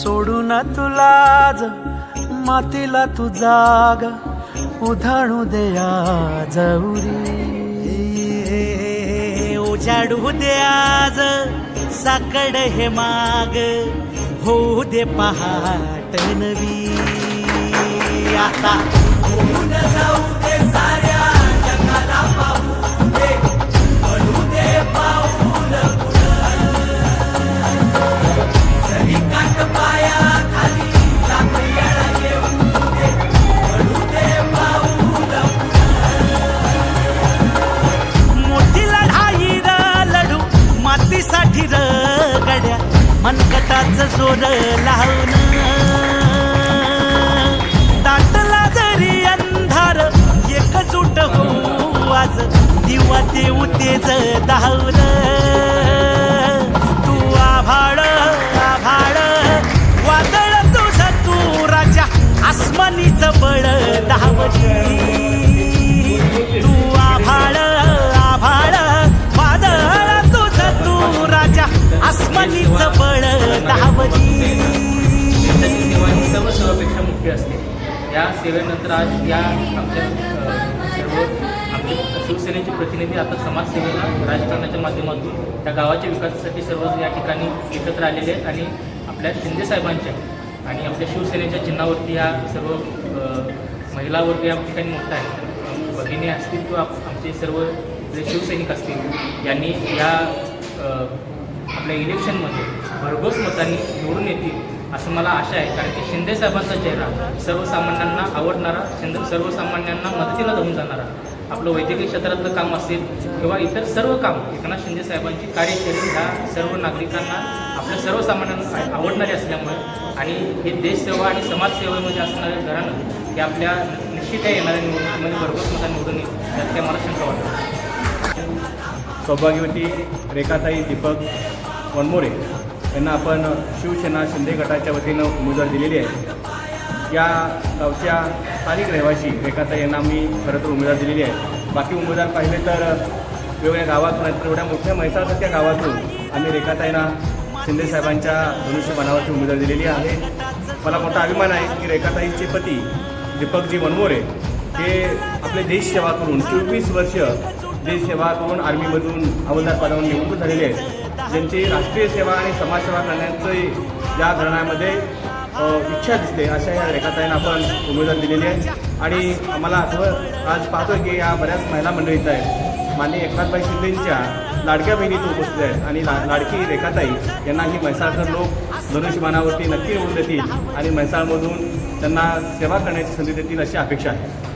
सोडून तुलाज मातीला तू जाग उधाणू दे आज उरी उजाडू दे आज साकड हे माग होऊ दे पहाट नवी आता होऊन जाऊ दे साऱ्या जगाला पाहू दे पडू दे पाऊल सरी काट पाया खाली सापड्याला येऊ दे पडू दे पाऊल मोठी लढाई र लढू मातीसाठी र गड्या मनकटाचं जोर लावून दाटला जरी अंधार एकजूट हो आज दिवा देऊ तेज धावल तू आभाळ आभाळ वादळ तुझं तू राजा आसमानीचं बळ धावली तू आभाळ आभाळ वादळ तुझं तू राजा आसमानीचं बळ धावली सर्व सेवेपेक्षा मुख्य असते. या सेवेनंतर आज या आमच्या सर्व आमचे शिवसेनेचे प्रतिनिधी आता समाजसेवेला राजकारणाच्या माध्यमातून त्या गावाच्या विकासासाठी सर्व या ठिकाणी एकत्र आलेले आहेत आणि आपल्या शिंदे साहेबांच्या आणि आपल्या शिवसेनेच्या चिन्हावरती या सर्व महिला वर्ग या ठिकाणी मोठा आहे. भगिनी असतील किंवा आमचे सर्व जे शिवसैनिक असतील यांनी या आपल्या इलेक्शनमध्ये भरघोस मतांनी निवडून येतील असं मला आशा आहे. कारण की शिंदे साहेबांचा चेहरा सर्वसामान्यांना आवडणारा सर्वसामान्यांना मदतीला धावून जाणारा आपलं वैद्यकीय क्षेत्रातलं काम असेल किंवा इतर सर्व काम एकनाथ शिंदे साहेबांची कार्यशैली ह्या सर्व नागरिकांना आपल्या सर्वसामान्यांना आवडणारी असल्यामुळे आणि हे देशसेवा आणि समाजसेवेमध्ये असणाऱ्या घरानं हे आपल्या निश्चित येणाऱ्या निवडणुकीमध्ये भरघोस मतांनी निवडून येईल त्यात काय मला शंका वाटतं. सौभाग्यवती रेखाताई दीपक वनमोरे यांना आपण शिवसेना शिंदे गटाच्या वतीनं उमेदवार दिलेली आहे. या गावच्या स्थानिक रहिवासी रेखाताई यांना मी खरं तर उमेदवार दिलेली आहे. बाकी उमेदवार पाहिले तर वेगवेगळ्या गावातून एवढ्या मोठ्या म्हैसाळसारख्या गावातून आम्ही रेखाताईंना शिंदे साहेबांच्या धनुष्यबाणावरची उमेदवार दिलेली आहे. मला मोठा अभिमान आहे की रेखाताईंचे पती दीपकजी वनमोरे हे आपले देशसेवा करून 24 वर्ष देशसेवा करून आर्मीमधून हवालदार पदावरून निवडून झालेले आहेत. ज्यांची राष्ट्रीय सेवा आणि समाजसेवा करण्याची या घराण्यामध्ये इच्छा दिसते अशा या रेखाताईंना आपण उमेदवार दिलेली आहे. आणि आम्हाला आज पाहतो की या बऱ्याच महिला मंडळी इथं आहेत. माननीय एकनाथभाई शिंदेंच्या लाडक्या बहिणी इथं उपस्थित आहेत आणि लाडकी रेखाताई यांना ही म्हैसाळकर लोक धनुष्यबाणावरती नक्की निवडून देतील आणि म्हैसाळमधून त्यांना सेवा करण्याची संधी देतील अशी अपेक्षा आहे.